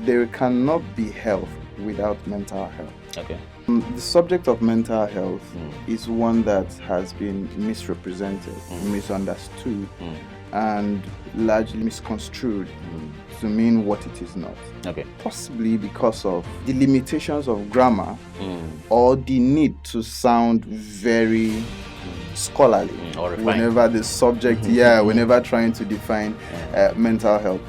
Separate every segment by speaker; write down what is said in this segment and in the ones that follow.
Speaker 1: there cannot be health without mental health.
Speaker 2: Okay.
Speaker 1: The subject of mental health is one that has been misrepresented, misunderstood, and largely misconstrued to mean what it is not.
Speaker 2: Okay.
Speaker 1: Possibly because of the limitations of grammar or the need to sound very scholarly
Speaker 2: or refined.
Speaker 1: whenever the subject, whenever trying to define mental health.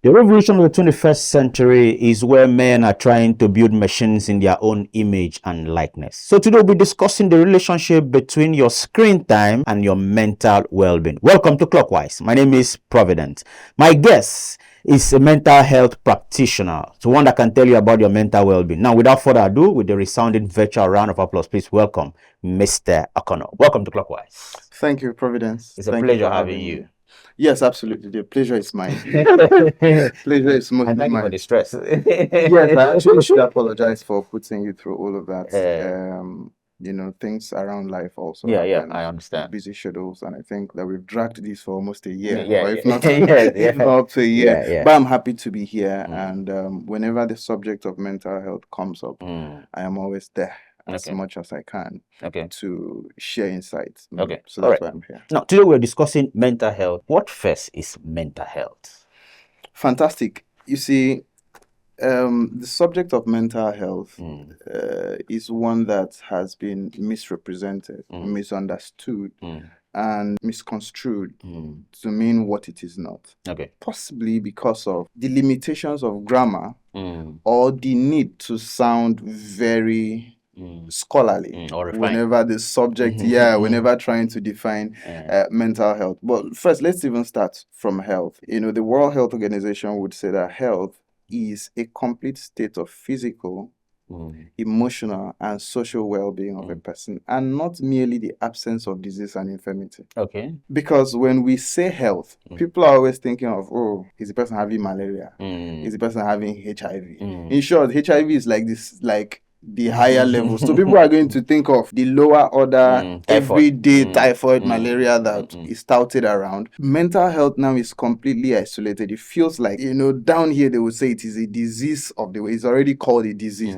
Speaker 2: The revolution of the 21st century is where men are trying to build machines in their own image and likeness. So today we'll be discussing the relationship between your screen time and your mental well-being. Welcome to Clockwise. My name is Providence. My guest is a mental health practitioner, so one that can tell you about your mental well-being. Now, without further ado, with the resounding virtual round of applause, please welcome Mr. Okono. Welcome to Clockwise.
Speaker 1: Thank you, Providence.
Speaker 2: It's a pleasure having you.
Speaker 1: Yes, absolutely. The pleasure is mine. Pleasure is mostly
Speaker 2: And thank you for
Speaker 1: mine.
Speaker 2: the stress.
Speaker 1: Yes, I actually should apologize for putting you through all of that. Things around life also.
Speaker 2: Yeah,
Speaker 1: happen,
Speaker 2: I understand.
Speaker 1: Busy schedules, and I think that we've dragged this for almost a year,
Speaker 2: Yeah,
Speaker 1: or if not,
Speaker 2: yeah.
Speaker 1: up to a year.
Speaker 2: Yeah.
Speaker 1: But I'm happy to be here, and whenever the subject of mental health comes up, I am always there as much as I can to share insights.
Speaker 2: Okay.
Speaker 1: So that's why I'm here.
Speaker 2: Now, today we're discussing mental health. What first is mental health?
Speaker 1: Fantastic. You see, the subject of mental health is one that has been misrepresented, misunderstood, and misconstrued to mean what it is not.
Speaker 2: Okay.
Speaker 1: Possibly because of the limitations of grammar or the need to sound very scholarly
Speaker 2: or refined.
Speaker 1: whenever the subject, whenever trying to define mental health. But first, let's even start from health. The World Health Organization would say that health is a complete state of physical, emotional, and social well-being of a person, and not merely the absence of disease and infirmity.
Speaker 2: Okay.
Speaker 1: Because when we say health, people are always thinking of, is the person having malaria? Is the person having HIV? In short, HIV is like this, like the higher levels. So people are going to think of the lower order, everyday typhoid, malaria that is touted around. Mental health now is completely isolated. It feels like, down here they would say it is a disease of the West. It's already called a disease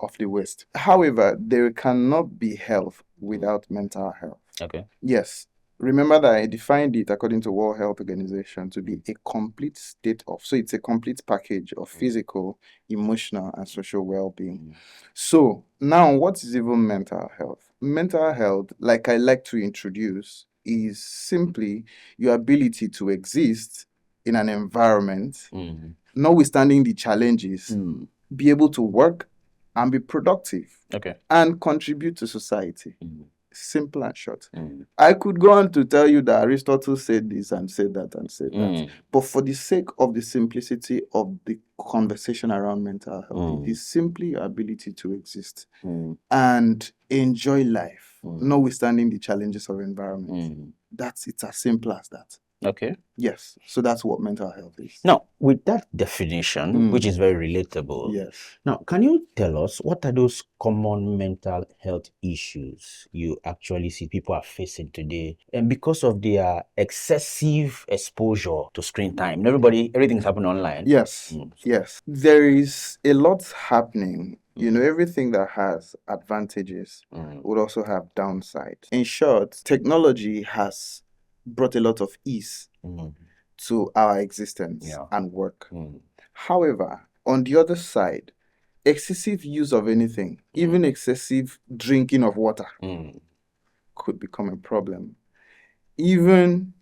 Speaker 1: of the West. However, there cannot be health without mental health.
Speaker 2: Okay.
Speaker 1: Yes. Remember that I defined it according to World Health Organization to be a complete state of, so it's a complete package of physical, emotional, and social well-being. So now what is even mental health? Mental health, like I like to introduce, is simply your ability to exist in an environment, notwithstanding the challenges, be able to work and be productive and contribute to society. Simple and short. I could go on to tell you that Aristotle said this and said that and said that. But for the sake of the simplicity of the conversation around mental health, it is simply your ability to exist and enjoy life, notwithstanding the challenges of environment. It's as simple as that.
Speaker 2: Okay.
Speaker 1: Yes. So that's what mental health is.
Speaker 2: Now, with that definition, which is very relatable, now, can you tell us what are those common mental health issues you actually see people are facing today? And because of their excessive exposure to screen time, everything's happening online.
Speaker 1: Yes. Yes. There is a lot happening. Everything that has advantages would also have downsides. In short, technology has brought a lot of ease to our existence and work. However, on the other side, excessive use of anything, even excessive drinking of water, could become a problem. Even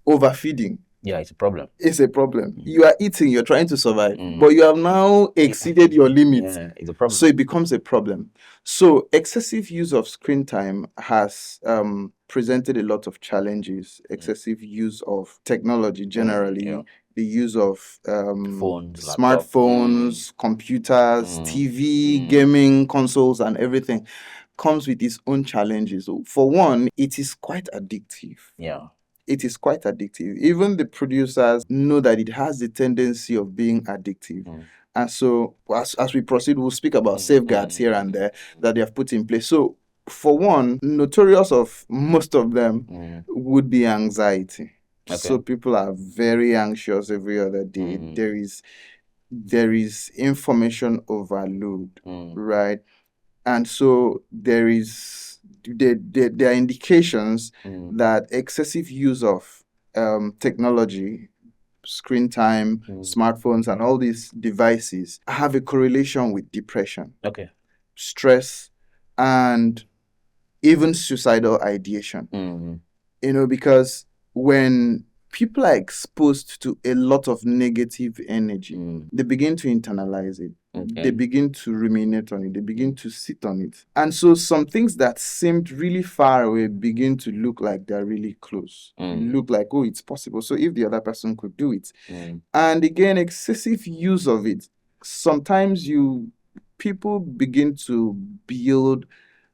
Speaker 1: overfeeding.
Speaker 2: Yeah, it's a problem.
Speaker 1: It's a problem. You are eating, you're trying to survive, but you have now exceeded your limits.
Speaker 2: Yeah, it's a problem.
Speaker 1: So it becomes a problem. So excessive use of screen time has presented a lot of challenges. Excessive use of technology generally, the use of smartphones, computers, TV, gaming consoles, and everything comes with its own challenges. For one, it is quite addictive.
Speaker 2: Yeah.
Speaker 1: It is quite addictive. Even the producers know that it has the tendency of being addictive. And so as we proceed, we'll speak about safeguards here and there that they have put in place. So For one, notorious of most of them
Speaker 2: Mm.
Speaker 1: would be anxiety.
Speaker 2: Okay.
Speaker 1: So people are very anxious every other day.
Speaker 2: Mm.
Speaker 1: There is information overload,
Speaker 2: Mm.
Speaker 1: right? And so there are indications
Speaker 2: Mm.
Speaker 1: that excessive use of technology, screen time, smartphones, and all these devices have a correlation with depression,
Speaker 2: Okay.
Speaker 1: stress, and even suicidal ideation.
Speaker 2: Mm.
Speaker 1: Because when people are exposed to a lot of negative energy,
Speaker 2: Mm.
Speaker 1: they begin to internalize it.
Speaker 2: Okay.
Speaker 1: They begin to ruminate on it. They begin to sit on it. And so some things that seemed really far away begin to look like they're really close. Look like, oh, it's possible. So if the other person could do it. And again, excessive use of it. Sometimes people begin to build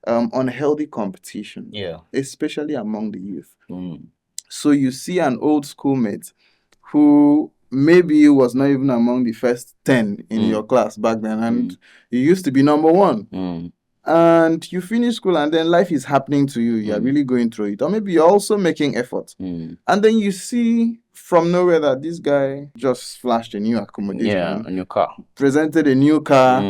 Speaker 1: unhealthy competition,
Speaker 2: Yeah.
Speaker 1: especially among the youth.
Speaker 2: Mm.
Speaker 1: So you see an old schoolmate who maybe was not even among the first 10 in your class back then, and you used to be number one. And you finish school, and then life is happening to you. You're really going through it. Or maybe you're also making effort. And then you see from nowhere that this guy just flashed a new accommodation.
Speaker 2: Yeah, a new car.
Speaker 1: Presented a new car,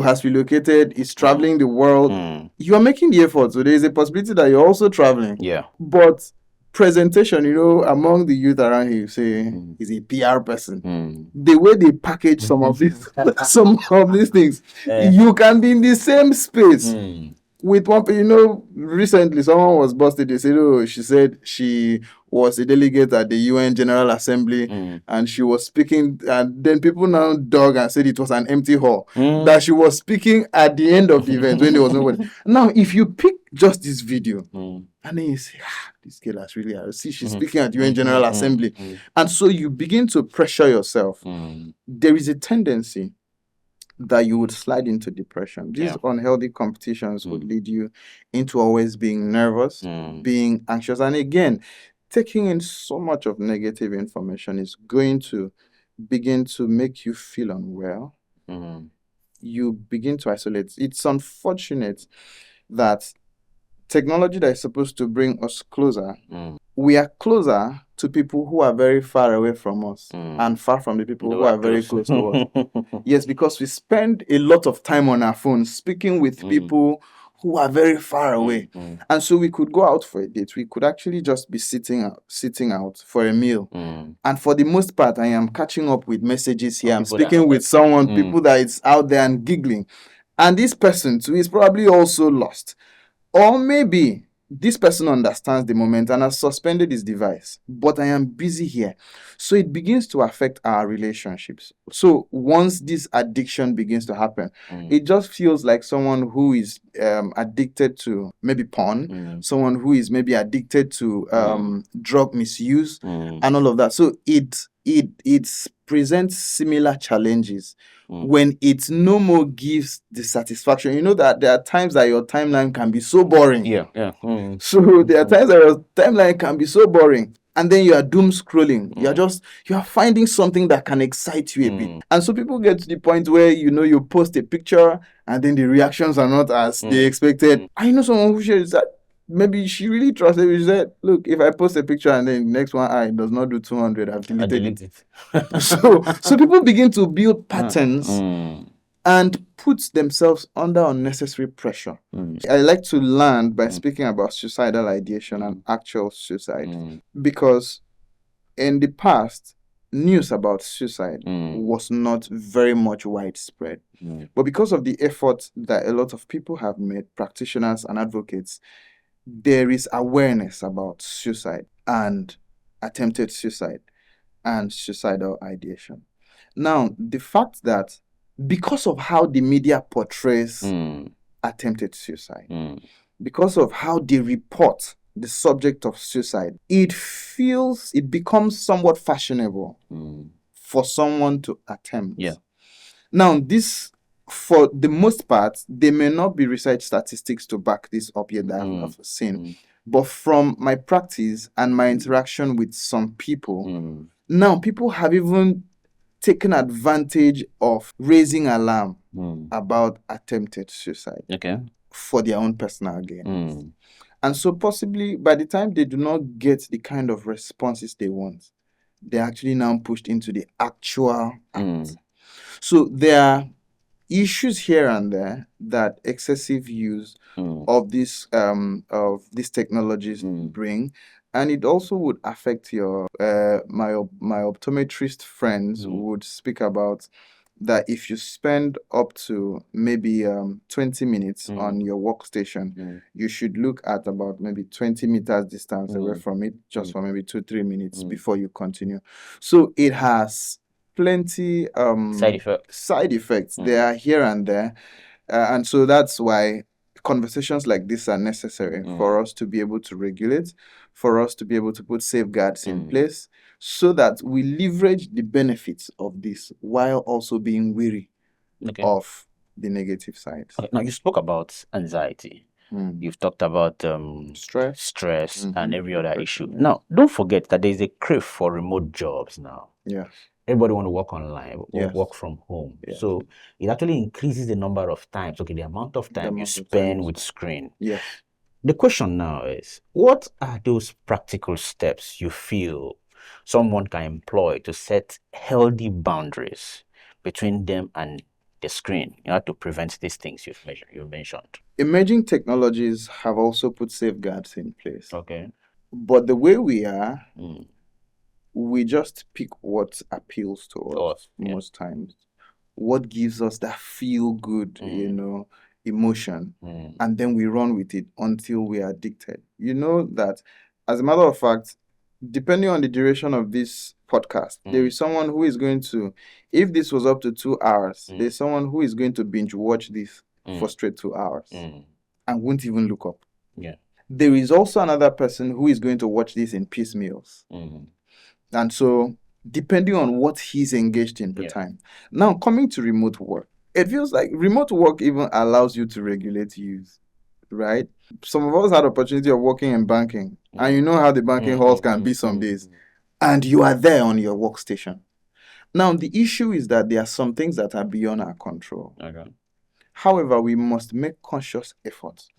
Speaker 1: has relocated, is traveling the world. You are making the effort, so there is a possibility that you're also traveling.
Speaker 2: Yeah.
Speaker 1: But presentation, among the youth around here, you say he's a PR person. The way they package some of these things, you can be in the same space with one. Recently someone was busted. They said, oh, she said she was a delegate at the UN General Assembly and she was speaking, and then people now dug and said it was an empty hall, that she was speaking at the end of the event when there was nobody. Now, if you pick just this video and then you say, this girl has really, see, she's speaking at UN General Assembly, and so you begin to pressure yourself, there is a tendency that you would slide into depression. These unhealthy competitions would lead you into always being nervous, being anxious. And again, taking in so much of negative information is going to begin to make you feel unwell. You begin to isolate. It's unfortunate that technology that is supposed to bring us closer, we are closer to people who are very far away from us and far from the people who are very close to us. Yes, because we spend a lot of time on our phones speaking with people who are very far away. And so we could go out for a date. We could actually just be sitting out for a meal. And for the most part, I am catching up with messages here. I'm speaking with someone, people that is out there and giggling. And this person too is probably also lost. Or maybe this person understands the moment and has suspended his device, but I am busy here. So it begins to affect our relationships. So once this addiction begins to happen, it just feels like someone who is addicted to maybe porn, someone who is maybe addicted to drug misuse and all of that. So it presents similar challenges when it no more gives the satisfaction. You know that there are times that your timeline can be so boring. So there are times that your timeline can be so boring, and then you are doom scrolling. You are finding something that can excite you a bit. And so people get to the point where you post a picture and then the reactions are not as they expected. I know someone who shares that maybe she really trusted me. She said, look, if I post a picture and then the next one it does not do 200, I've deleted it. So people begin to build patterns and put themselves under unnecessary pressure. I like to land by speaking about suicidal ideation and actual suicide, because in the past, news about suicide was not very much widespread. But because of the effort that a lot of people have made, practitioners and advocates, there is awareness about suicide and attempted suicide and suicidal ideation. Now, the fact that because of how the media portrays attempted suicide, because of how they report the subject of suicide, it becomes somewhat fashionable for someone to attempt. Now, this, for the most part, there may not be research statistics to back this up yet that I've seen. But from my practice and my interaction with some people, now people have even taken advantage of raising alarm about attempted suicide. for their own personal gain.
Speaker 2: Mm.
Speaker 1: And so possibly by the time they do not get the kind of responses they want, they're actually now pushed into the actual act.
Speaker 2: Mm.
Speaker 1: So there are issues here and there that excessive use
Speaker 2: Mm.
Speaker 1: of these technologies
Speaker 2: Mm.
Speaker 1: bring, and it also would affect your my optometrist friends
Speaker 2: Mm.
Speaker 1: would speak about that if you spend up to maybe 20 minutes
Speaker 2: Mm.
Speaker 1: on your workstation,
Speaker 2: Mm.
Speaker 1: you should look at about maybe 20 meters distance away
Speaker 2: Mm.
Speaker 1: from it just
Speaker 2: Mm.
Speaker 1: for maybe 2-3 minutes
Speaker 2: Mm.
Speaker 1: before you continue. So it has plenty
Speaker 2: Side effect.
Speaker 1: side effects.
Speaker 2: Mm.
Speaker 1: They are here and there, and so that's why conversations like this are necessary
Speaker 2: Mm.
Speaker 1: for us to be able to regulate, for us to be able to put safeguards in
Speaker 2: Mm.
Speaker 1: place, so that we leverage the benefits of this while also being wary
Speaker 2: Okay.
Speaker 1: of the negative sides.
Speaker 2: Okay. Now you spoke about anxiety.
Speaker 1: Mm.
Speaker 2: You've talked about
Speaker 1: Stress.
Speaker 2: and
Speaker 1: Mhm.
Speaker 2: every other issue.
Speaker 1: Yeah.
Speaker 2: Now, don't forget that there's a crave for remote jobs now.
Speaker 1: Yes.
Speaker 2: Everybody want to work online or
Speaker 1: Yes.
Speaker 2: work from home.
Speaker 1: Yes.
Speaker 2: So it actually increases the number of times, the amount of
Speaker 1: The
Speaker 2: time you
Speaker 1: amount of time
Speaker 2: spend
Speaker 1: you
Speaker 2: with screen.
Speaker 1: Yes.
Speaker 2: The question now is, what are those practical steps you feel someone can employ to set healthy boundaries between them and the screen, to prevent these things you mentioned?
Speaker 1: Emerging technologies have also put safeguards in place.
Speaker 2: Okay.
Speaker 1: But the way we are,
Speaker 2: Mm.
Speaker 1: we just pick what appeals to us
Speaker 2: Yeah.
Speaker 1: most times. What gives us that feel good, emotion,
Speaker 2: Mm.
Speaker 1: and then we run with it until we are addicted. You know that, as a matter of fact, depending on the duration of this podcast, there is someone who is going to, if this was up to 2 hours, there's someone who is going to binge watch this for straight 2 hours and won't even look up.
Speaker 2: Yeah.
Speaker 1: There is also another person who is going to watch this in piecemeals. And so, depending on what he's engaged in per time. Now, coming to remote work, it feels like remote work even allows you to regulate use, right? Some of us had opportunity of working in banking, and you know how the banking halls can be some days, and you are there on your workstation. Now, the issue is that there are some things that are beyond our control.
Speaker 2: Okay.
Speaker 1: However, we must make conscious efforts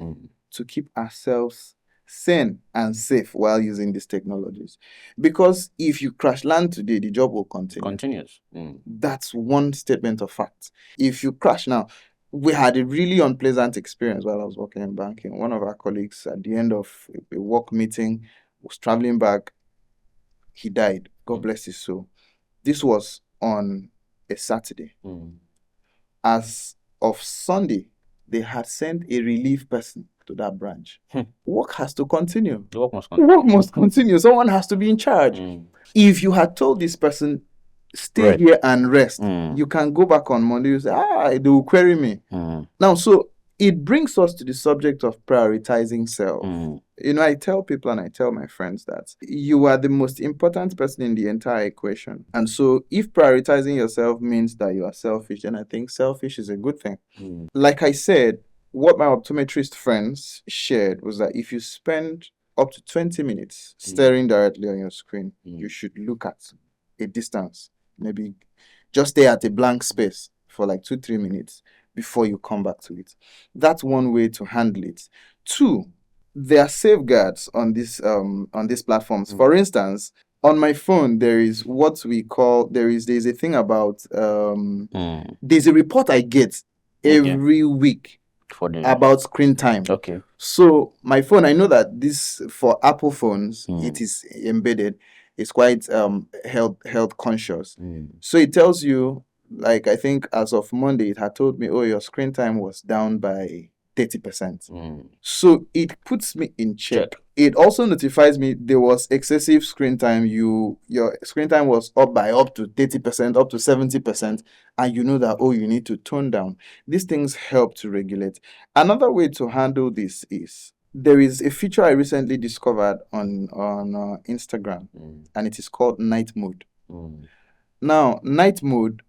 Speaker 1: to keep ourselves sane and safe while using these technologies. Because if you crash land today, the job will continue.
Speaker 2: Continues.
Speaker 1: That's one statement of fact. If you crash now, we had a really unpleasant experience while I was working in banking. One of our colleagues, at the end of a work meeting, was traveling back. He died. God bless his soul. This was on a Saturday. As of Sunday, they had sent a relief person to that branch. Work has to continue.
Speaker 2: The work must continue.
Speaker 1: Work must continue. Someone has to be in charge. If you had told this person, stay here and rest, you can go back on Monday, you say, they will query me. Now, so it brings us to the subject of prioritizing self. I tell people and I tell my friends that you are the most important person in the entire equation. And so if prioritizing yourself means that you are selfish, then I think selfish is a good thing. Like I said, what my optometrist friends shared was that if you spend up to 20 minutes staring directly on your screen, you should look at a distance. Maybe just stay at a blank space for like 2-3 minutes before you come back to it. That's one way to handle it. 2, there are safeguards on these platforms. For instance, on my phone, there is what we call, there's a thing about, there's a report I get every week about screen time.
Speaker 2: Okay.
Speaker 1: So my phone, I know that this, for Apple phones, it is embedded. It's quite health conscious. So it tells you, like, I think as of Monday, it had told me, your screen time was down by 30%. So it puts me in check. It also notifies me there was excessive screen time. Your screen time was up to 30%, up to 70%, and you know that, you need to tone down. These things help to regulate. Another way to handle this is, there is a feature I recently discovered on Instagram, and it is called night mode. Now, night mode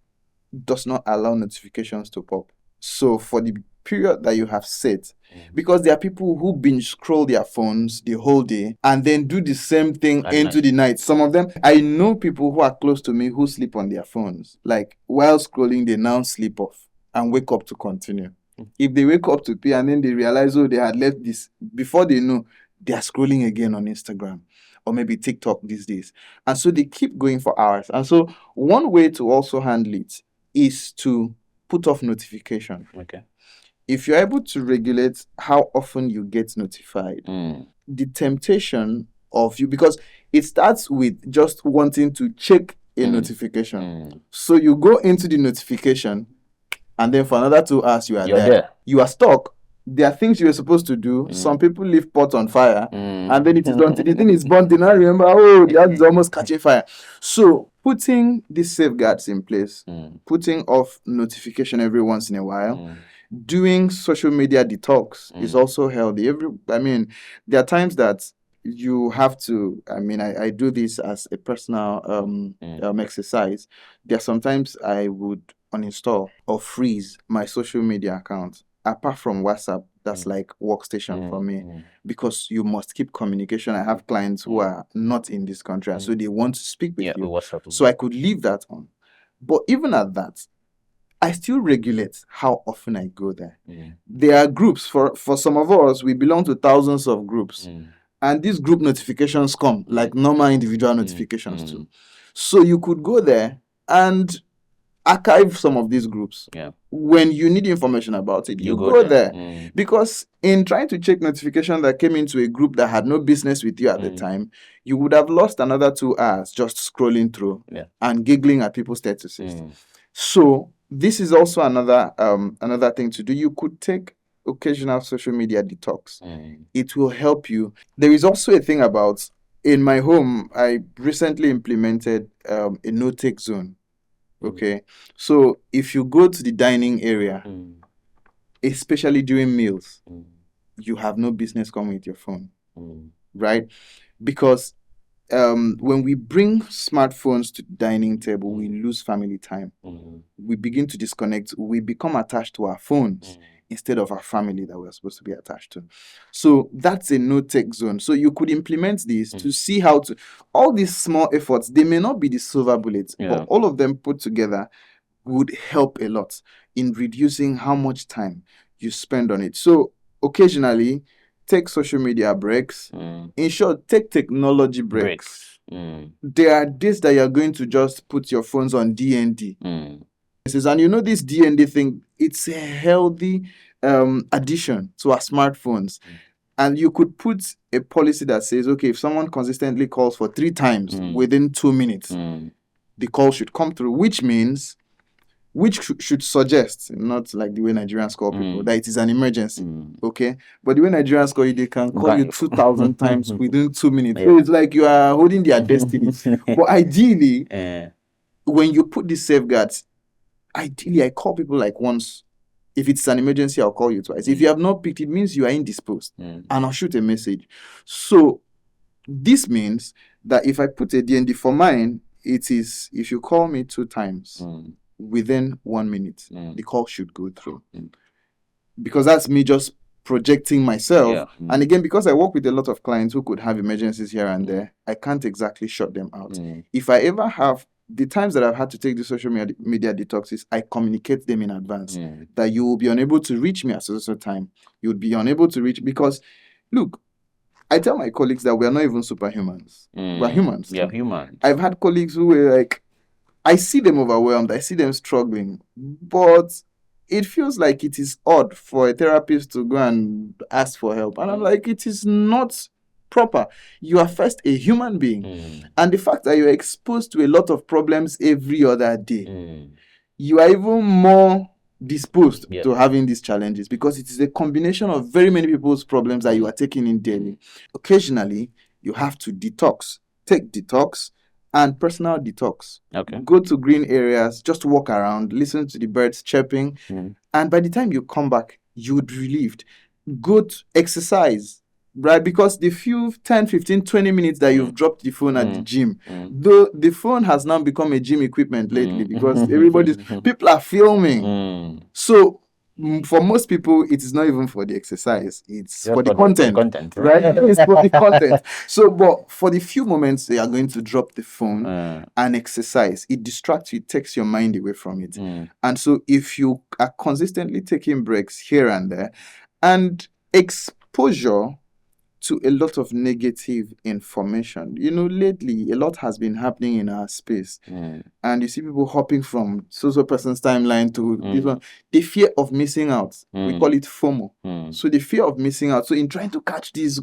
Speaker 1: does not allow notifications to pop. So for the period that you have set, because there are people who binge scroll their phones the whole day and then do the same thing into the night. Some of them, I know people who are close to me who sleep on their phones. Like, while scrolling, they now sleep off and wake up to continue. If they wake up to pee and then they realize, oh, they had left this, before they know, they are scrolling again on Instagram or maybe TikTok these days. And so they keep going for hours. And so one way to also handle it is to put off notification.
Speaker 2: Okay.
Speaker 1: If you're able to regulate how often you get notified, the temptation of you, because it starts with just wanting to check a notification. So you go into the notification, and then for another 2 hours you are
Speaker 2: You're
Speaker 1: there.
Speaker 2: there.
Speaker 1: You are stuck. There are things you were supposed to do. Some people leave pots on fire, and then it is done. The thing is burnt. They now remember, oh, the house is almost catching fire. So putting these safeguards in place, putting off notification every once in a while, doing social media detox is also healthy. There are times that you have to, I do this as a personal exercise. There are sometimes I would uninstall or freeze my social media account, apart from WhatsApp. That's like workstation for me, because you must keep communication. I have clients who are not in this country, and so they want to speak with you.
Speaker 2: WhatsApp.
Speaker 1: So I could leave that on. But even at that, I still regulate how often I go there. There are groups. For some of us, we belong to thousands of groups. And these group notifications come like normal individual notifications too. So you could go there and archive some of these groups. When you need information about it, you go there. Because in trying to check notification that came into a group that had no business with you at the time, you would have lost another 2 hours just scrolling through and giggling at people's statuses. So this is also another thing to do. You could take occasional social media detox. It will help you. There is also a thing about, in my home, I recently implemented a no-take zone. Okay, so if you go to the dining area, especially during meals, you have no business coming with your phone, right? Because when we bring smartphones to the dining table, we lose family time. We begin to disconnect. We become attached to our phones instead of our family that we're supposed to be attached to. So that's a no-take zone. So you could implement this to see how to, all these small efforts, they may not be the silver bullets, but all of them put together would help a lot in reducing how much time you spend on it. So occasionally, take social media breaks. In short, take technology breaks. There are days that you're going to just put your phones on DND. And you know this DND thing, it's a healthy addition to our smartphones. And you could put a policy that says, okay, if someone consistently calls for 3 times within 2 minutes, the call should come through, which should suggest, not like the way Nigerians call people, that it is an emergency, okay? But the way Nigerians call you, they can call you 2,000 times within 2 minutes. So it's like you are holding their destiny. But ideally, when you put these safeguards, ideally, I call people like once. If it's an emergency, I'll call you twice. If you have not picked, it means you are indisposed, and I'll shoot a message. So this means that if I put a DND for mine, it is, if you call me 2 times within 1 minute, the call should go through. Because that's me just projecting myself. And again, because I work with a lot of clients who could have emergencies here and there, I can't exactly shut them out. If I ever have, the times that I've had to take the social media detoxes, I communicate them in advance that you will be unable to reach me at a time. You would be unable to reach, because look, I tell my colleagues that we are not even superhumans. We're humans.
Speaker 2: Yeah, humans.
Speaker 1: I've had colleagues who were like, I see them overwhelmed, I see them struggling, but it feels like it is odd for a therapist to go and ask for help. And I'm like, it is not proper. You are first a human being. And the fact that you're exposed to a lot of problems every other day, you are even more disposed to having these challenges, because it is a combination of very many people's problems that you are taking in daily. Occasionally, you have to detox. Take detox and personal detox.
Speaker 2: Okay.
Speaker 1: Go to green areas, just walk around, listen to the birds chirping. And by the time you come back, you would be relieved. Go to exercise, right? Because the few 10, 15, 20 minutes that you've dropped the phone at the gym, though the phone has now become a gym equipment lately, because people are filming. So For most people, it is not even for the exercise, it's
Speaker 2: Just
Speaker 1: for the
Speaker 2: for the
Speaker 1: content.
Speaker 2: content,
Speaker 1: Right? It's for the content. So, but for the few moments they are going to drop the phone
Speaker 2: Mm,
Speaker 1: and exercise, it distracts you, it takes your mind away from it.
Speaker 2: mm,
Speaker 1: And so, if you are consistently taking breaks here and there, and exposure to a lot of negative information, lately a lot has been happening in our space,
Speaker 2: mm,
Speaker 1: and you see people hopping from so person's timeline to this
Speaker 2: mm,
Speaker 1: one. The fear of missing out, we
Speaker 2: mm,
Speaker 1: call it FOMO.
Speaker 2: mm,
Speaker 1: So the fear of missing out. So in trying to catch this,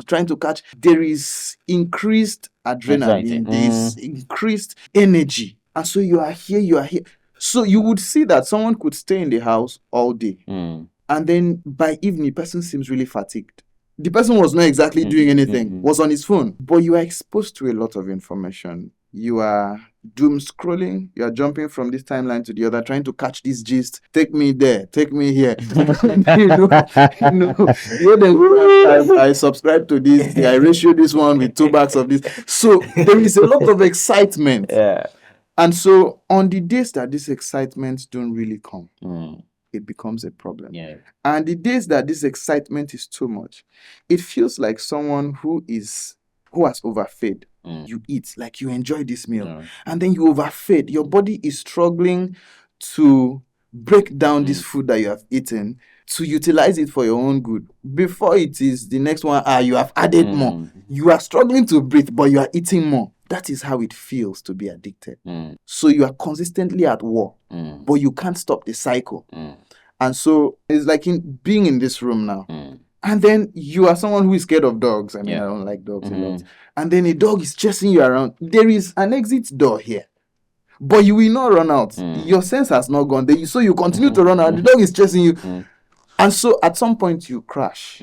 Speaker 1: there is increased
Speaker 2: anxiety.
Speaker 1: adrenaline, there is increased energy. And so you are here. So you would see that someone could stay in the house all day,
Speaker 2: Mm,
Speaker 1: and then by evening, the person seems really fatigued. The person was not exactly doing anything, was on his phone, but you are exposed to a lot of information. You are doom scrolling, you are jumping from this timeline to the other, trying to catch this gist. Take me there, take me here. I subscribe to this, I ratio this one with 2 bags of this. So there is a lot of excitement.
Speaker 2: yeah.
Speaker 1: And so on the days that this excitement don't really come,
Speaker 2: Mm,
Speaker 1: it becomes a problem.
Speaker 2: yeah.
Speaker 1: And the days that this excitement is too much, it feels like someone who has overfed.
Speaker 2: Mm,
Speaker 1: You eat, like you enjoy this meal,
Speaker 2: yeah.
Speaker 1: and then you overfed. Your body is struggling to break down this food that you have eaten to utilize it for your own good. Before it is the next one, you have added more.
Speaker 2: Mm,
Speaker 1: You are struggling to breathe, but you are eating more. That is how it feels to be addicted.
Speaker 2: mm,
Speaker 1: So you are consistently at war,
Speaker 2: mm,
Speaker 1: but you can't stop the cycle.
Speaker 2: mm,
Speaker 1: And so it's like being in this room now.
Speaker 2: mm.
Speaker 1: And then you are someone who is scared of dogs. I mean,
Speaker 2: Yeah.
Speaker 1: I don't like dogs a
Speaker 2: Mhm.
Speaker 1: lot. And then a dog is chasing you around. There is an exit door here, but you will not run out. Your sense has not gone there. So you continue to run out. The dog is chasing you. And so at some point you crash,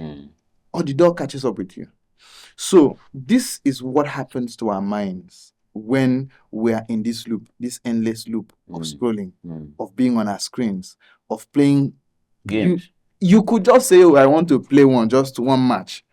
Speaker 1: or the dog catches up with you. So this is what happens to our minds when we are in this loop, this endless loop of scrolling, of being on our screens, of playing
Speaker 2: Games.
Speaker 1: You could just say, I want to play just one match.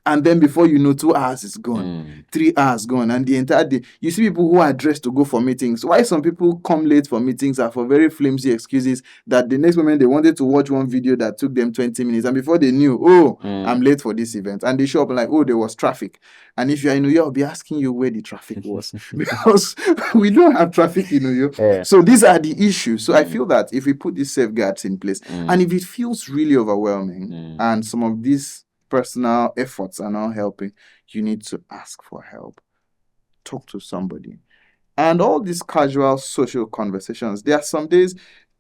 Speaker 1: And then before you know, 2 hours is gone, 3 hours gone, and the entire day. You see people who are dressed to go for meetings. Why some people come late for meetings are for very flimsy excuses that the next moment they wanted to watch one video that took them 20 minutes. And before they knew, I'm late for this event. And they show up like, there was traffic. And if you're in New York, I'll be asking you where the traffic was. Because we don't have traffic in New York.
Speaker 2: Yeah.
Speaker 1: So these are the issues. So I feel that if we put these safeguards in place, and if it feels really overwhelming, and some of these personal efforts are not helping, you need to ask for help. Talk to somebody. And all these casual social conversations, there are some days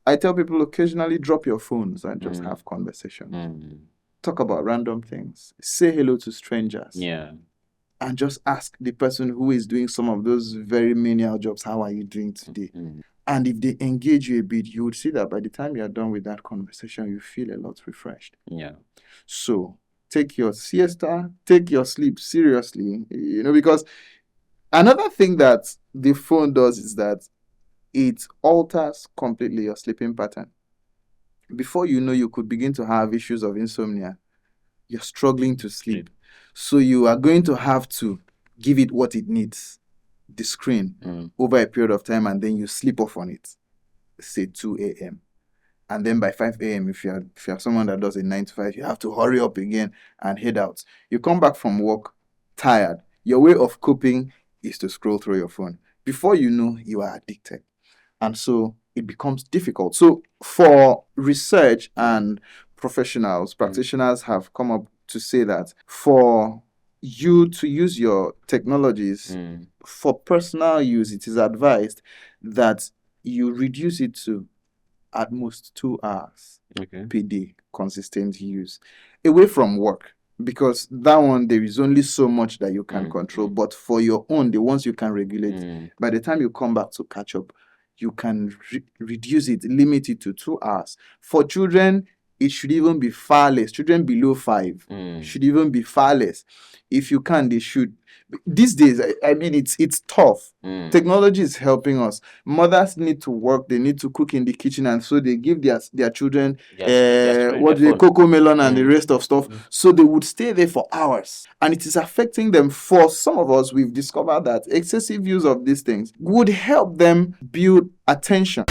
Speaker 1: I tell people occasionally drop your phones and just have conversations. Talk about random things. Say hello to strangers.
Speaker 2: Yeah.
Speaker 1: And just ask the person who is doing some of those very menial jobs, how are you doing today? And if they engage you a bit, you would see that by the time you're done with that conversation, you feel a lot refreshed.
Speaker 2: Yeah.
Speaker 1: So take your siesta, take your sleep seriously, because another thing that the phone does is that it alters completely your sleeping pattern. Before you know, you could begin to have issues of insomnia. You're struggling to sleep. So you are going to have to give it what it needs, the screen, over a period of time, and then you sleep off on it, say 2 a.m. And then by 5 a.m., if you're someone that does a 9 to 5, you have to hurry up again and head out. You come back from work tired. Your way of coping is to scroll through your phone. Before you know, you are addicted. And so it becomes difficult. So for research and professionals, practitioners have come up to say that for you to use your technologies for personal use, it is advised that you reduce it to at most 2 hours per day, consistent use, away from work, because that one there is only so much that you can control. But for your own, the ones you can regulate, by the time you come back to catch up, you can reduce it, limit it to 2 hours. For children, it should even be far less. Children below 5 should even be far less. If you can, they should. These days, I mean, it's tough. Technology is helping us. Mothers need to work. They need to cook in the kitchen, and so they give their children cocoa melon and the rest of stuff. So they would stay there for hours, and it is affecting them. For some of us, we've discovered that excessive use of these things would help them build attention.